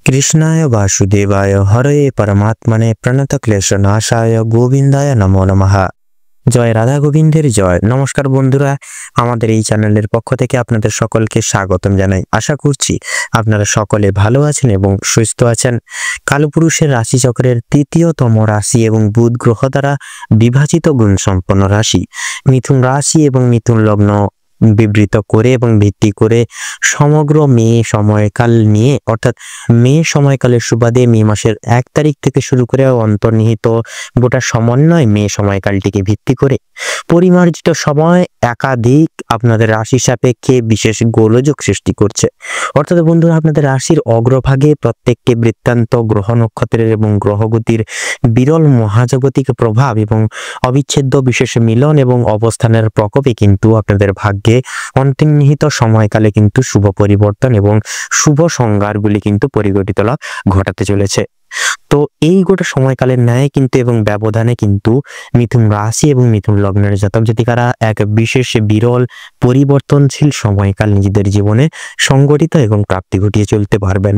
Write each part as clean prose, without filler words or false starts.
कृष्णाय वासुदेवाय हरये परमात्मने प्रणतक्लेशनाशाय गोविंदाय नमो नमः। জয় রাধা গোবিন্দের জয়। নমস্কার বন্ধুরা, আমাদের এই চ্যানেলের পক্ষ থেকে আপনাদের সকলকে স্বাগতম জানাই। আশা করছি আপনারা সকলে ভালো আছেন এবং সুস্থ আছেন। কালপুরুষের রাশিচক্রের তৃতীয়তম রাশি এবং বুধ গ্রহ দ্বারা বিভাজিত গুণ সম্পন্ন রাশি মিথুন রাশি এবং মিথুন লগ্ন বিবৃত করে এবং ভিত্তি করে সমগ্র মে সময়কাল নিয়ে, অর্থাৎ মে সময়কালের সুবাদে মে মাসের 1 তারিখ থেকে শুরু করে অন্তর্নিহিত গোটা সমন্বয় মে সময়কালটিকে ভিত্তি করে পরিমার্জিত সময় একাধিক আপনাদের রাশি সাপেক্ষে বিশেষ গোলযোগ সৃষ্টি করছে। অর্থাৎ বন্ধুরা, আপনাদের রাশির অগ্রভাগে প্রত্যেককে বৃত্তান্ত গ্রহ নক্ষত্রের এবং গ্রহগতির বিরল মহাজাগতিক প্রভাব এবং অবিচ্ছেদ্য বিশেষ মিলন এবং অবস্থানের প্রকোপে কিন্তু আপনাদের ভাগ্যে অন্তর্নিহিত সময়কালে কিন্তু শুভ পরিবর্তন এবং শুভ সংজ্ঞারগুলি কিন্তু পরিগঠিত লাভ ঘটাতে চলেছে। তো এই গোটা সময়কালের ন্যায় কিন্তু এবং ব্যবধানে কিন্তু মিথুন রাশি এবং মিথুন লগ্নের জাতক জাতিকারা এক বিশেষ বিরল পরিবর্তনশীল সময়কাল নিজেদের জীবনে সংগঠিত এবং প্রাপ্তি ঘটিয়ে চলতে পারবেন।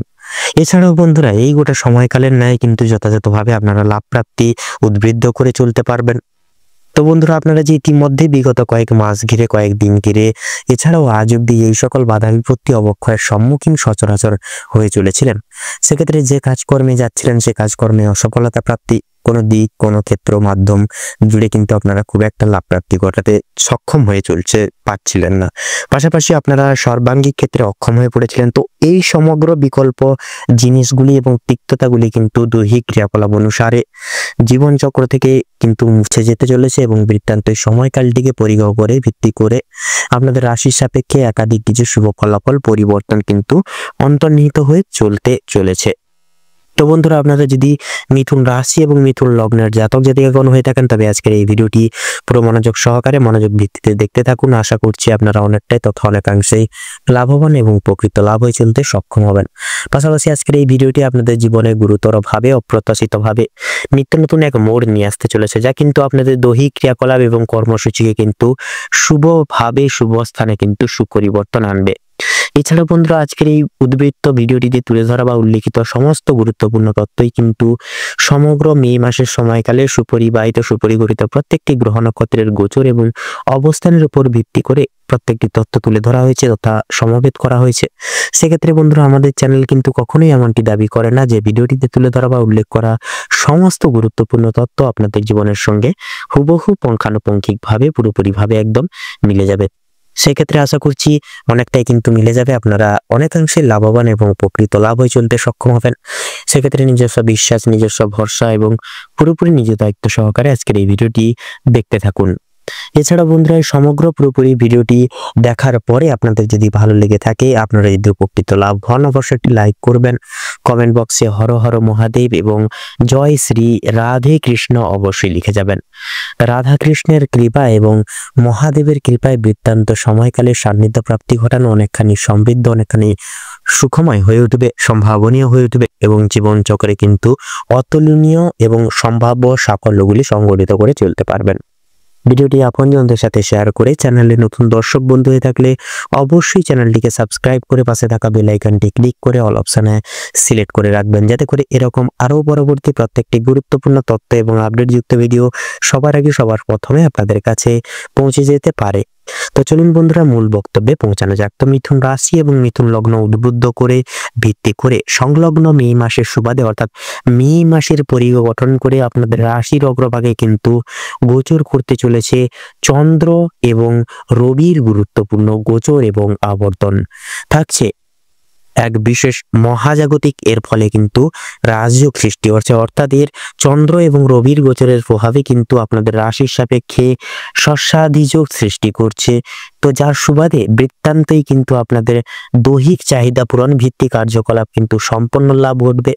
এছাড়াও বন্ধুরা, এই গোটা সময়কালের ন্যায় কিন্তু যথাযথভাবে আপনারা লাভ প্রাপ্তি উদ্বৃদ্ধ করে চলতে পারবেন। তো বন্ধুরা, আপনারা যে ইতিমধ্যে বিগত কয়েক মাস ঘিরে, কয়েকদিন ঘিরে, এছাড়াও আজ অব্দি এই সকল বাধা বিপত্তি অবক্ষয়ের সম্মুখীন সচরাচর হয়ে চলেছিলেন, সেক্ষেত্রে যে কাজকর্মে যাচ্ছিলেন সে কাজকর্মে অসফলতা প্রাপ্তি, কোনো দিক কোনো ক্ষেত্র মাধ্যম জুড়ে কিন্তু আপনারা খুব একটা লাভ প্রাপ্তি ঘটাতে সক্ষম হয়ে পারছিলেন না। পাশাপাশি আপনারা সর্বাঙ্গিক ক্ষেত্রে অক্ষম হয়ে পড়েছিলেন। তো এই সমগ্র বিকল্প জিনিসগুলি এবং তিক্ততাগুলি কিন্তু দৈহিক ক্রিয়াকলাপ অনুসারে জীবনচক্র থেকে কিন্তু মুছে যেতে চলেছে এবং বৃত্তান্ত সময়কালটিকে পরিগহ করে ভিত্তি করে আপনাদের রাশির সাপেক্ষে একাধিক কিছু শুভ ফলাফল পরিবর্তন কিন্তু অন্তর্নিহিত হয়ে চলতে চলেছে। তো বন্ধুরা, আপনারা যদি মিথুন রাশি এবং মিথুন লগ্নের জাতক জাতিকাগণ হয়ে থাকেন, তবে আজকের এই ভিডিওটি পুরো মনোযোগ সহকারে মনোযোগ ভিত্তিতে দেখতে থাকুন। আশা করছি আপনারা অনেকটাই তথা অনেকাংশেই লাভবান এবং প্রকৃত লাভ হয়ে চলতে সক্ষম হবেন। পাশাপাশি আজকের এই ভিডিওটি আপনাদের জীবনে গুরুতরভাবে অপ্রত্যাশিতভাবে নিত্য নতুন এক মোড় নিয়ে আসতে চলেছে, যা কিন্তু আপনাদের দৈহিক ক্রিয়াকলাপ এবং কর্মসূচিকে কিন্তু শুভভাবে শুভ স্থানে কিন্তু সুপরিবর্তন আনবে। এছাড়া বন্ধুরা, আজকের এই উদ্বৃত্ত ভিডিওটিতে তুলে ধরা বা উল্লেখিত সমস্ত গুরুত্বপূর্ণ তথ্যই কিন্তু সমগ্র মে মাসের সময়কালে সুপরিবাহিত সুপরিগঠিত প্রত্যেকটি গ্রহ নক্ষত্রের গোচর এবং অবস্থানের উপর ভিত্তি করে প্রত্যেকটি তথ্য তুলে ধরা হয়েছে তথা সমবেত করা হয়েছে। সেক্ষেত্রে বন্ধুরা, আমাদের চ্যানেল কিন্তু কখনোই এমনটি দাবি করে না যে ভিডিওটিতে তুলে ধরা বা উল্লেখ করা সমস্ত গুরুত্বপূর্ণ তথ্য আপনাদের জীবনের সঙ্গে হুবহু পুঙ্খানুপুঙ্খিকভাবে পুরোপুরিভাবে একদম মিলে যাবে। সেক্ষেত্রে আশা করছি অনেকটাই কিন্তু মিলে যাবে, আপনারা অনেকাংশে লাভবান এবং উপকৃত লাভ হয়ে চলতে সক্ষম হবেন। সেক্ষেত্রে নিজস্ব বিশ্বাস, নিজস্ব ভরসা এবং পুরোপুরি নিজ দায়িত্ব সহকারে আজকের এই ভিডিওটি দেখতে থাকুন। এছাড়া বন্ধুরা, সমগ্র পুরোপুরি ভিডিওটি দেখার পরে আপনাদের যদি ভালো লেগে থাকে, আপনারা যদি উপকৃত লাভ হন, অবশ্যই একটি লাইক করবেন। কমেন্ট বক্সে হর হর মহাদেব এবং জয় শ্রী রাধে কৃষ্ণ অবশ্যই লিখে যাবেন। রাধা কৃষ্ণের কৃপা এবং মহাদেবের কৃপায় বৃত্তান্ত সময়কালে সান্নিধ্য প্রাপ্তি ঘটানো অনেকখানি সমৃদ্ধ, অনেকখানি সুখময় হয়ে উঠবে, সম্ভাবনীয় হয়ে উঠবে এবং জীবন চক্রে কিন্তু অতুলনীয় এবং সম্ভাব্য সাফল্যগুলি সংগঠিত করে চলতে পারবেন। ভিডিওটি আপনজনদের সাথে শেয়ার করে চ্যানেলে নতুন দর্শক বন্ধু হয়ে থাকলে অবশ্যই চ্যানেলটিকে সাবস্ক্রাইব করে পাশে থাকা বেল আইকনটি ক্লিক করে অল অপশনে সিলেক্ট করে রাখবেন, যাতে করে এরকম আরও পরবর্তী প্রত্যেকটি গুরুত্বপূর্ণ তথ্য এবং আপডেটযুক্ত ভিডিও সবার আগে সবার প্রথমে আপনাদের কাছে পৌঁছে যেতে পারে। তো চলুন বন্ধুরা, মূল বক্তব্যে পৌঁছানো যাক। তো মিথুন রাশি এবং মিথুন লগ্ন উদ্বুদ্ধ করে ভিত্তি করে সংলগ্ন মে মাসের সুবাদে, অর্থাৎ মে মাসের পরিগ গঠন করে আপনাদের রাশির অগ্রভাগে কিন্তু গোচর করতে চলেছে চন্দ্র এবং রবির গুরুত্বপূর্ণ গোচর এবং আবর্তন থাকছে এক বিশেষ মহাজাগতিক। এর ফলে কিন্তু রাজযোগ সৃষ্টি হচ্ছে, অর্থাৎ এর চন্দ্র এবং রবির গোচরের প্রভাবে কিন্তু আপনাদের রাশির সাপেক্ষে ষষ্ঠাদিযোগ সৃষ্টি করছে। তো যার সুবাদে বৃত্তান্তই কিন্তু আপনাদের দৈহিক চাহিদা পূরণ ভিত্তিক কার্যকলাপ কিন্তু সম্পন্ন লাভ ঘটবে।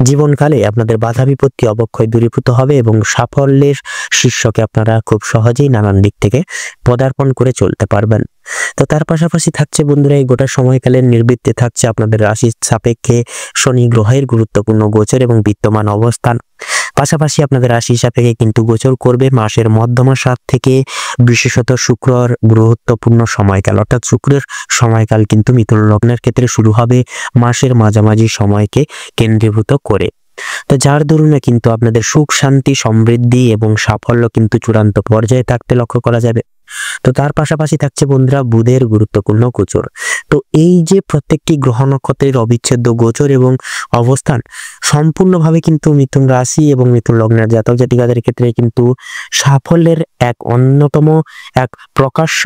জীবনকালে আপনাদের বাধা বিপত্তি অবক্ষয় দূরীভূত হবে এবং সাফল্যের শীর্ষকে আপনারা খুব সহজেই নানান দিক থেকে পদার্পণ করে চলতে পারবেন। তো তার পাশাপাশি থাকছে বন্ধুরা, এই গোটা সময়কালের নির্বৃত্তে থাকছে আপনাদের রাশির সাপেক্ষে শনি গ্রহের গুরুত্বপূর্ণ গোচর এবং বিদ্যমান অবস্থান। পাশাপাশি আপনাদের রাশি সাপেক্ষে কিন্তু গোচর করবে মাসের মধ্যমা সাত থেকে, বিশেষত শুক্রর গুরুত্বপূর্ণ সময়কাল, অর্থাৎ শুক্রের সময়কাল কিন্তু মিথুন লগ্নের ক্ষেত্রে শুরু হবে মাসের মাঝামাঝি সময়কে কেন্দ্রীভূত করে। তো যার দরুনে কিন্তু আপনাদের সুখ শান্তি সমৃদ্ধি এবং সাফল্য কিন্তু চূড়ান্ত পর্যায়ে থাকতে লক্ষ্য করা যাবে। তো তার পাশাপাশি থাকছে বন্ধুরা বুধের গুরুত্বপূর্ণ গোচর। তো এই যে প্রত্যেকটি গ্রহ নক্ষত্রের অবিচ্ছেদ্য গোচর এবং অবস্থান সম্পূর্ণভাবে কিন্তু মিথুন রাশি এবং মিথুন লগ্নের জাতক জাতিকাদের ক্ষেত্রে কিন্তু সাফল্যের এক অন্যতম এক প্রকাশ্য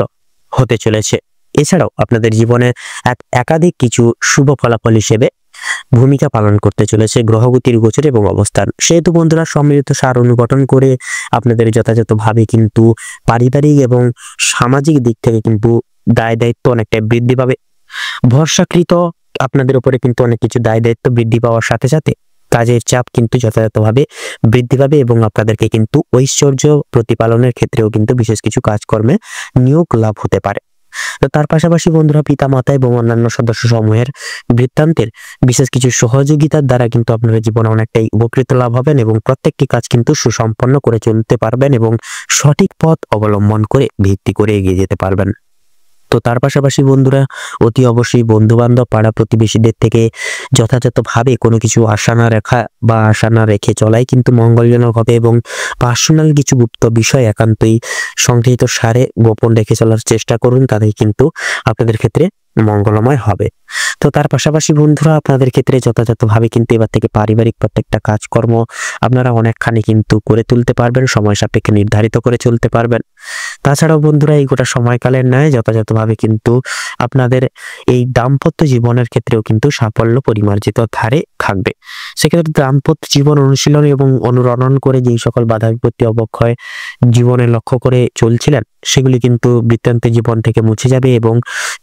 হতে চলেছে। এছাড়াও আপনাদের জীবনে একাধিক কিছু শুভ ফলাফল হিসেবে ভূমিকা পালন করতে চলেছে গ্রহগতির গোচর এবং অবস্থান। সেহেতু বন্ধুরা সম্মিলিত সার অনুগঠন করে আপনাদের যথাযথভাবে কিন্তু পারিবারিক এবং সামাজিক দিক থেকে কিন্তু দায় দায়িত্ব অনেকটাই বৃদ্ধি পাবে। ভরসাকৃত আপনাদের উপরে কিন্তু অনেক কিছু দায় দায়িত্ব বৃদ্ধি পাওয়ার সাথে সাথে কাজের চাপ কিন্তু যথাযথভাবে বৃদ্ধি পাবে এবং আপনাদেরকে কিন্তু ঐশ্বর্য প্রতিপালনের ক্ষেত্রেও কিন্তু বিশেষ কিছু কাজকর্মে নিয়োগ লাভ হতে পারে। তো তার পাশাপাশি বন্ধুরা পিতা মাতা এবং অন্যান্য সদস্য সমূহের বৃত্তান্তের বিশেষ কিছু সহযোগিতার দ্বারা কিন্তু আপনারা জীবনে অনেকটাই উপকৃত লাভ হবেন এবং প্রত্যেকটি কাজ কিন্তু সুসম্পন্ন করে চলতে পারবেন এবং সঠিক পথ অবলম্বন করে ভিত্তি করে এগিয়ে যেতে পারবেন। তো তার পাশাপাশি বন্ধুরা অতি অবশ্যই বন্ধু বান্ধব পাড়া প্রতিবেশীদের থেকে যথাযথভাবে কোনো কিছু আশা না রাখা বা আশা না রেখে চলাই কিন্তু মঙ্গলজনক হবে এবং পার্সোনাল কিছু গুপ্ত বিষয় একান্তই সংগৃহীত সারে গোপন রেখে চলার চেষ্টা করুন, তাদের কিন্তু আপনাদের ক্ষেত্রে মঙ্গলময় হবে। তো তার পাশাপাশি বন্ধুরা আপনাদের ক্ষেত্রে যথাযথভাবে কিন্তু এবার থেকে পারিবারিক প্রত্যেকটা কাজকর্ম আপনারা অনেকখানি কিন্তু করে তুলতে পারবেন, সময় সাপেক্ষে নির্ধারিত করে চলতে পারবেন। তাছাড়াও বন্ধুরা এই গোটা সময়কালের ন্যায় যথাযথভাবে কিন্তু আপনাদের এই দাম্পত্য জীবনের ক্ষেত্রেও কিন্তু সাফল্য পরিমার্জিত ধারে থাকবে। সেক্ষেত্রে দাম্পত্য জীবন অনুশীলন এবং অনুরণন করে যেই সকল বাধা বিপত্তি অবক্ষয় জীবনে লক্ষ্য করে চলছিলেন সেগুলি কিন্তু বৃত্তান্ত জীবন থেকে মুছে যাবে এবং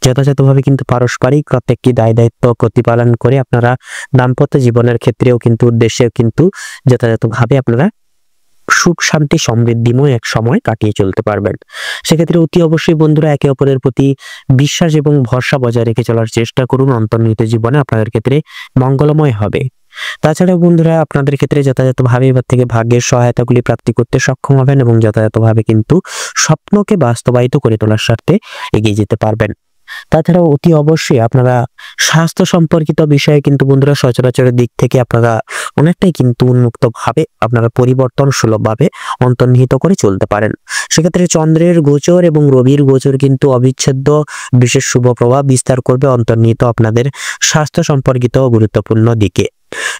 যথাযথভাবে কিন্তু পারস্পরিক প্রত্যেকটি দায় দায়িত্ব প্রতিপালন করে আপনারা দাম্পত্য জীবনের ক্ষেত্রেও কিন্তু উদ্দেশ্যেও কিন্তু যথাযথভাবে আপনারা সুখ শান্তি সমৃদ্ধিময় এক সময় কাটিয়ে চলতে পারবেন। সেক্ষেত্রে অতি অবশ্যই বন্ধুরা একে অপরের প্রতি বিশ্বাস এবং ভরসা বজায় রেখে চলার চেষ্টা করুন, অন্তর্নিহিত জীবনে আপনাদের ক্ষেত্রে মঙ্গলময় হবে। তাছাড়া বন্ধুরা আপনাদের ক্ষেত্রে যথাযথভাবে এবার থেকে ভাগ্যের সহায়তাগুলি প্রাপ্তি করতে সক্ষম হবেন এবং যথাযথভাবে কিন্তু স্বপ্নকে বাস্তবায়িত করে তোলার স্বার্থে এগিয়ে যেতে পারবেন। তাছাড়াও অতি অবশ্যই আপনারা স্বাস্থ্য সম্পর্কিত বিষয়ে কিন্তু বন্ধুরা সচরাচরের দিক থেকে আপনারা অনেকটাই কিন্তু উন্মুক্ত ভাবে আপনারা পরিবর্তন সুলভভাবে অন্তর্নিহিত করে চলতে পারেন। সেক্ষেত্রে চন্দ্রের গোচর এবং রবির গোচর কিন্তু অবিচ্ছেদ্য বিশেষ শুভ প্রভাব বিস্তার করবে অন্তর্নিহিত আপনাদের স্বাস্থ্য সম্পর্কিত গুরুত্বপূর্ণ দিকে।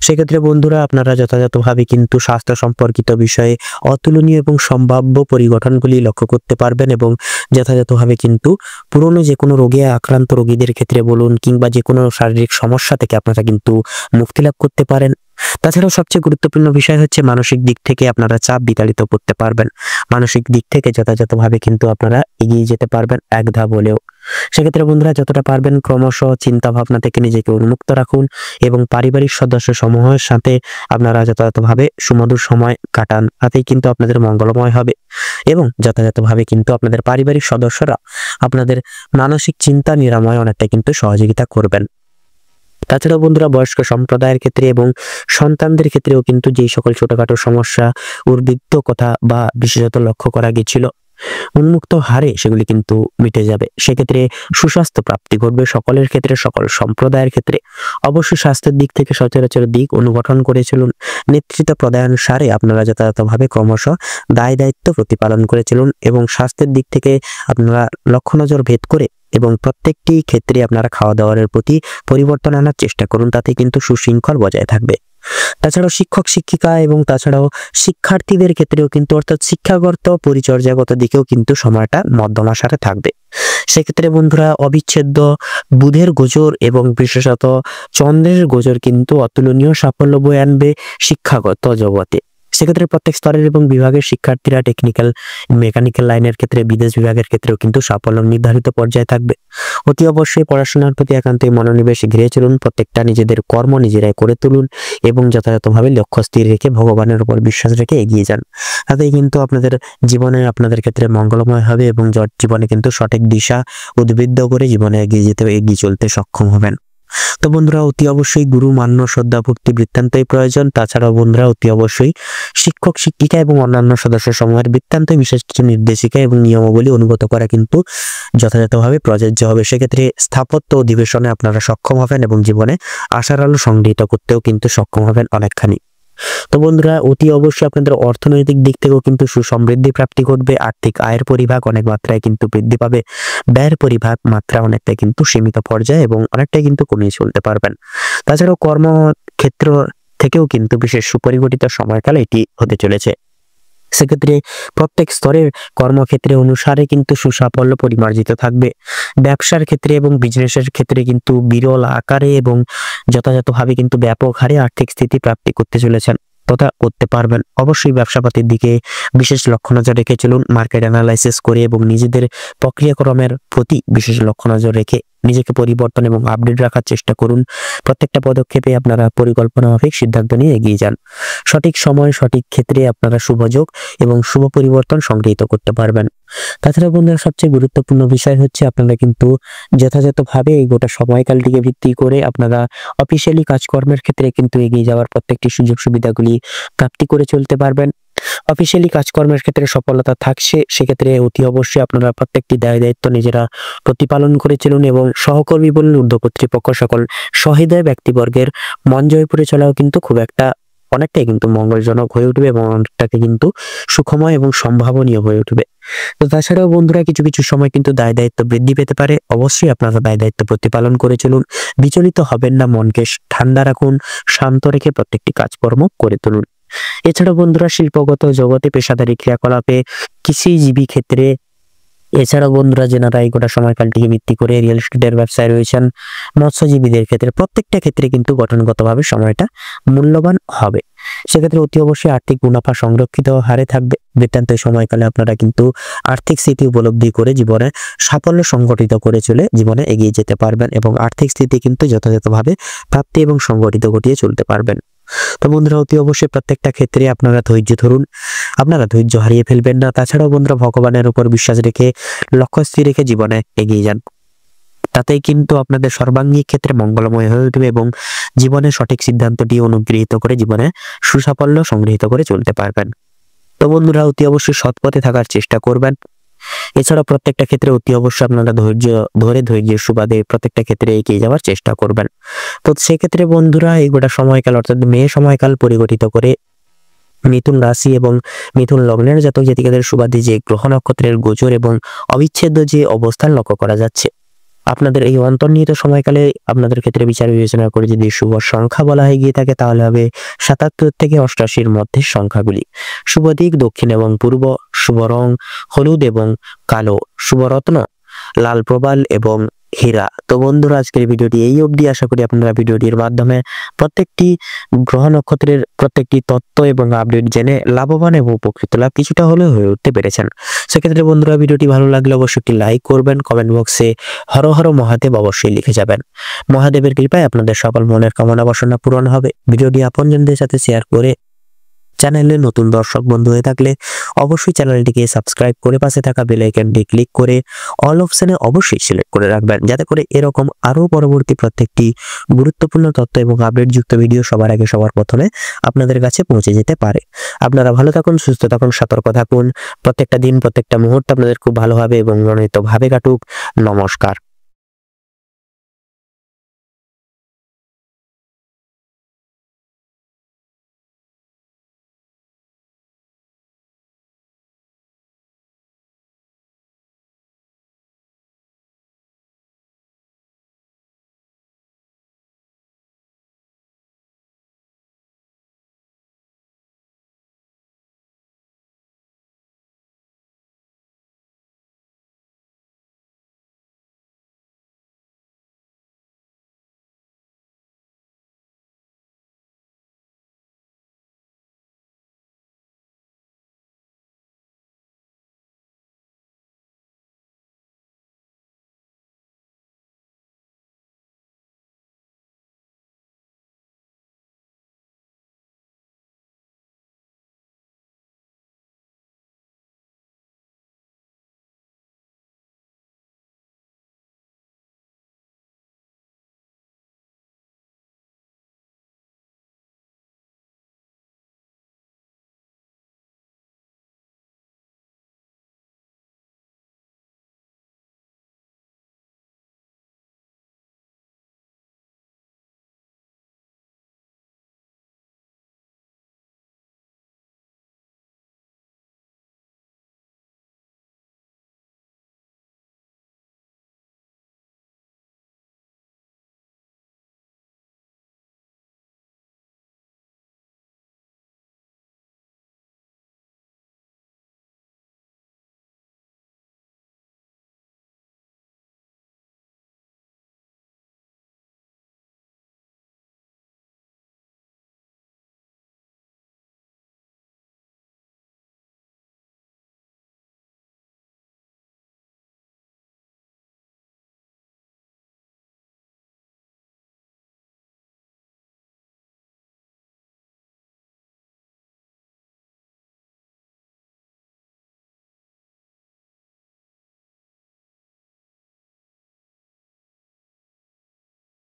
সেক্ষেত্রে বন্ধুরা আপনারা যথাযথভাবে কিন্তু স্বাস্থ্য সম্পর্কিত বিষয়ে অতুলনীয় এবং সম্ভাব্য পরিগঠনগুলি লক্ষ্য করতে পারবেন এবং যথাযথভাবে কিন্তু পুরনো যে কোনো রোগে আক্রান্ত রোগীদের ক্ষেত্রে বলুন কিংবা যে কোনো শারীরিক সমস্যা থেকে আপনারা কিন্তু মুক্তি লাভ করতে পারেন। তাছাড়াও সবচেয়ে গুরুত্বপূর্ণ বিষয় হচ্ছে মানসিক দিক থেকে আপনারা চাপ বিতাড়িত করতে পারবেন, মানসিক দিক থেকে যথাযথভাবে কিন্তু আপনারা এগিয়ে যেতে পারবেন এক ধাপ হলেও। সেক্ষেত্রে বন্ধুরা যতটা পারবেন ক্রমশ চিন্তা ভাবনা থেকে নিজেকে উন্মুক্ত রাখুন এবং পারিবারিক সদস্য সমূহের সাথে আপনারা যথাযথভাবে সুমধুর সময় কাটান, তাতেই কিন্তু আপনাদের মঙ্গলময় হবে এবং যথাযথভাবে কিন্তু আপনাদের পারিবারিক সদস্যরা আপনাদের মানসিক চিন্তা নিরাময় অনেকটা কিন্তু সহযোগিতা করবেন। তাছাড়া বন্ধুরা বয়স্ক সম্প্রদায়ের ক্ষেত্রে এবং সন্তানদের ক্ষেত্রেও কিন্তু যেই সকল ছোটখাটো সমস্যা উদ্বৃত্ত কথা বা বিশেষত লক্ষ্য করা গেছিল উন্মুক্ত হারে সেগুলি কিন্তু মিটে যাবে। সেক্ষেত্রে সুস্বাস্থ্য প্রাপ্তি ঘটবে সকলের ক্ষেত্রে, সকল সম্প্রদায়ের ক্ষেত্রে। অবশ্যই স্বাস্থ্যের দিক থেকে সচরাচর দিক অনুগঠন করে চলুন, নেতৃত্ব প্রদায়ানুসারে আপনারা যথাযথভাবে ক্রমশ দায় দায়িত্ব প্রতিপালন করে চলুন এবং স্বাস্থ্যের দিক থেকে আপনারা লক্ষ্য নজর ভেদ করে এবং প্রত্যেকটি ক্ষেত্রে আপনারা খাওয়া দাওয়ার প্রতি পরিবর্তন আনার চেষ্টা করুন, তাতে কিন্তু সুশৃঙ্খল বজায় থাকবে। তাছাড়াও শিক্ষক শিক্ষিকা এবং তাছাড়াও শিক্ষার্থীদের ক্ষেত্রেও কিন্তু অর্থাৎ শিক্ষাগত পরিচর্যাগত দিকেও কিন্তু সময়টা মধ্যমা সারে থাকবে। সেক্ষেত্রে বন্ধুরা অবিচ্ছেদ্য বুধের গোচর এবং বিশেষত চন্দ্রের গোচর কিন্তু অতুলনীয় সাফল্য বয়ে আনবে শিক্ষাগত জগতে। সেক্ষেত্রে প্রত্যেক স্তরের এবং বিভাগের শিক্ষার্থীরা টেকনিক্যাল মেকানিক্যাল লাইনের ক্ষেত্রে বিদেশ বিভাগের ক্ষেত্রেও কিন্তু সাফল্য নির্ধারিত পর্যায়ে থাকবে। অতি অবশ্যই পড়াশোনার প্রতি একান্তই মনোনিবেশ ঘিরে চলুন, প্রত্যেকটা নিজেদের কর্ম নিজেরাই করে তুলুন এবং যথাযথভাবে লক্ষ্য স্থির রেখে ভগবানের উপর বিশ্বাস রেখে এগিয়ে যান, তাতেই কিন্তু আপনাদের জীবনে আপনাদের ক্ষেত্রে মঙ্গলময় হবে এবং জীবনে কিন্তু সঠিক দিশা উদ্বুদ্ধ করে জীবনে এগিয়ে চলতে সক্ষম হবেন। তো বন্ধুরা অতি অবশ্যই গুরু মান্য শ্রদ্ধা ভক্তি বৃত্তান্তই প্রয়োজন। তাছাড়াও বন্ধুরা অতি অবশ্যই শিক্ষক শিক্ষিকা এবং অন্যান্য সদস্য সমূহের বৃত্তান্ত বিশেষ কিছু নির্দেশিকা এবং নিয়মাবলী অনুগত করা কিন্তু যথাযথভাবে প্রযোজ্য হবে। সেক্ষেত্রে স্থাপত্য অধিবেশনে আপনারা সক্ষম হবেন এবং জীবনে আশার আলো সংগৃহীত করতেও কিন্তু সক্ষম হবেন অনেকখানি। তো বন্ধুরা অতি অবশ্যই আপনাদের অর্থনৈতিক দিক থেকেও কিন্তু সুসমৃদ্ধি প্রাপ্তি ঘটবে। আর্থিক আয়ের পরিভাগ অনেক মাত্রায় কিন্তু বৃদ্ধি পাবে, ব্যয়ের পরিভাগ মাত্রা অনেকটাই কিন্তু সীমিত পর্যায়ে এবং অনেকটাই কিন্তু কমিয়ে চলতে পারবেন। তাছাড়াও কর্মক্ষেত্র থেকেও কিন্তু বিশেষ সুপরিগঠিত সময়কাল এটি হতে চলেছে। সেক্ষেত্রে প্রত্যেক স্তরের কর্মক্ষেত্রে অনুসারে কিন্তু সুসাফল্য পরিমার্জিত থাকবে। ব্যবসার ক্ষেত্রে এবং বিজনেসের ক্ষেত্রে কিন্তু বিরল আকারে এবং যথাযথভাবে কিন্তু ব্যাপক হারে আর্থিক স্থিতি প্রাপ্তি করতে চলেছেন তথা করতে পারবেন। অবশ্যই ব্যবসাপাতির দিকে বিশেষ লক্ষ্য নজর রেখে চলুন, মার্কেট অ্যানালাইসিস করে এবং নিজেদের প্রক্রিয়াকরমের প্রতি বিশেষ লক্ষ্য নজর রেখে নিজেকে পরিবর্তন এবং আপডেট রাখার চেষ্টা করুন। প্রত্যেকটা পদক্ষেপে আপনারা পরিকল্পনা মাফিক সিদ্ধান্ত নিয়ে এগিয়ে যান। সঠিক সময় সঠিক ক্ষেত্রে আপনারা শুভযোগ এবং শুভ পরিবর্তন সংগৃহীত করতে পারবেন। তাছাড়া বন্ধুরা সবচেয়ে গুরুত্বপূর্ণ বিষয় হচ্ছে আপনারা কিন্তু যথাযথভাবে এই গোটা সময়কালটিকে ভিত্তি করে আপনারা অফিসিয়ালি কাজকর্মের ক্ষেত্রে কিন্তু এগিয়ে যাওয়ার প্রত্যেকটি সুযোগ সুবিধাগুলি প্রাপ্তি করে চলতে পারবেন। অফিসিয়ালি কাজকর্মের ক্ষেত্রে সফলতা থাকছে, সেক্ষেত্রে অতি অবশ্যই আপনারা প্রত্যেকটি দায় দায়িত্ব নিজেরা প্রতিপালন করে চলুন এবং সহকর্মী বলুন ঊর্ধ্ব কর্তৃপক্ষ সকল সহৃদয় ব্যক্তিবর্গের মন জয় করে চলাও কিন্তু খুব একটা অনেকটাই কিন্তু মঙ্গলজনক হয়ে উঠবে এবং অনেকটাকে কিন্তু সুখময় এবং সম্ভাবনীয় হয়ে উঠবে। তো তাছাড়াও বন্ধুরা কিছু কিছু সময় কিন্তু দায় দায়িত্ব বৃদ্ধি পেতে পারে। অবশ্যই আপনারা দায় দায়িত্ব প্রতিপালন করে চলুন, বিচলিত হবেন না, মনকে ঠান্ডা রাখুন, শান্ত রেখে প্রত্যেকটি কাজকর্ম করে তুলুন। এছাড়া বন্ধুরা শিল্পগত জগতে পেশাদারি ক্রিয়াকলাপে কৃষিজীবী ক্ষেত্রে, এছাড়াও বন্ধুরা যেনারা এই গোটা সময়কালটিকে ভিত্তি করে রিয়েল এস্টেটের ব্যবসায় রয়েছেন, মৎস্যজীবীদের ক্ষেত্রে প্রত্যেকটা ক্ষেত্রে কিন্তু গঠনগতভাবে সময়টা মূল্যবান হবে। সেক্ষেত্রে অতি অবশ্যই আর্থিক মুনাফা সংরক্ষিত হারে থাকবে। বৃত্তান্ত সময়কালে আপনারা কিন্তু আর্থিক স্থিতি উপলব্ধি করে জীবনে সাফল্য সংগঠিত করে চলে জীবনে এগিয়ে যেতে পারবেন এবং আর্থিক স্থিতি কিন্তু যথাযথভাবে প্রাপ্তি এবং সংগঠিত ঘটিয়ে চলতে পারবেন। তো বন্ধুরা অতি অবশ্যই প্রত্যেকটা ক্ষেত্রে আপনারা ধৈর্য ধরুন, আপনারা ধৈর্য হারিয়ে ফেলবেন না। তাছাড়াও বন্ধুরা ভগবানের উপর বিশ্বাস রেখে লক্ষ্য স্থির রেখে জীবনে এগিয়ে যান, তাতেই কিন্তু আপনাদের সর্বাঙ্গীন ক্ষেত্রে মঙ্গলময় হয়ে উঠবে এবং জীবনের সঠিক সিদ্ধান্তটি অনুগৃহীত করে জীবনে সুসাফল্য সংগৃহীত করে চলতে পারবেন। তো বন্ধুরা অতি অবশ্যই সৎ পথে থাকার চেষ্টা করবেন। এছাড়া প্রত্যেকটা ক্ষেত্রে অতি অবশ্যই আপনারা ধৈর্যের সুবাদে প্রত্যেকটা ক্ষেত্রে এগিয়ে যাওয়ার চেষ্টা করবেন। তো সেক্ষেত্রে বন্ধুরা এই গোটা সময়কাল অর্থাৎ মে সময়কাল পরিগঠিত করে মিথুন রাশি এবং মিথুন লগ্নের জাতক জাতিকাদের সুবাদে যে গ্রহ নক্ষত্রের গোচর এবং অবিচ্ছেদ্য যে অবস্থান লক্ষ্য করা যাচ্ছে, আপনাদের এই অন্তর্নিহিত সময়কালে আপনাদের ক্ষেত্রে বিচার বিবেচনা করে যদি শুভ সংখ্যা বলা হয়ে গিয়ে থাকে তাহলে হবে 77 থেকে 88-র মধ্যে সংখ্যাগুলি। শুভ দিক দক্ষিণ এবং পূর্ব, শুভ রং হলুদ এবং কালো, শুভ রত্ন লাল প্রবাল এবং হীরা। তো বন্ধুরা আজকের ভিডিওটি এই অবধি। আশা করি আপনারা ভিডিওটির মাধ্যমে প্রত্যেকটি গ্রহ নক্ষত্রের প্রত্যেকটি তত্ত্ব এবং আপডেট জেনে লাভবান এবং উপকৃত লাভ কিছুটা হলেও হয়ে উঠতে পেরেছেন। সেক্ষেত্রে বন্ধুরা ভিডিওটি ভালো লাগলে অবশ্যই একটি লাইক করবেন, কমেন্ট বক্সে হর হর মহাদেব অবশ্যই লিখে যাবেন। মহাদেবের কৃপায় আপনাদের সকল মনের কামনা বাসনা পূরণ হবে। ভিডিওটি আপনজনদের সাথে শেয়ার করে চ্যানেলে নতুন দর্শক বন্ধু হয়ে থাকলে অবশ্যই চ্যানেলটিকে সাবস্ক্রাইব করে পাশে থাকা বেল আইকনটি ক্লিক করে অল অপশনে অবশ্যই সিলেক্ট করে রাখবেন, যাতে করে এরকম আরো পরবর্তী প্রত্যেকটি গুরুত্বপূর্ণ তথ্য এবং আপডেট যুক্ত ভিডিও সবার আগে সবার প্রথমে আপনাদের কাছে পৌঁছে যেতে পারে। আপনারা ভালো থাকুন, সুস্থ থাকুন, সতর্ক থাকুন। প্রত্যেকটা দিন প্রত্যেকটা মুহূর্ত আপনাদের খুব ভালোভাবে এবং মনোনীতভাবে কাটুক। নমস্কার।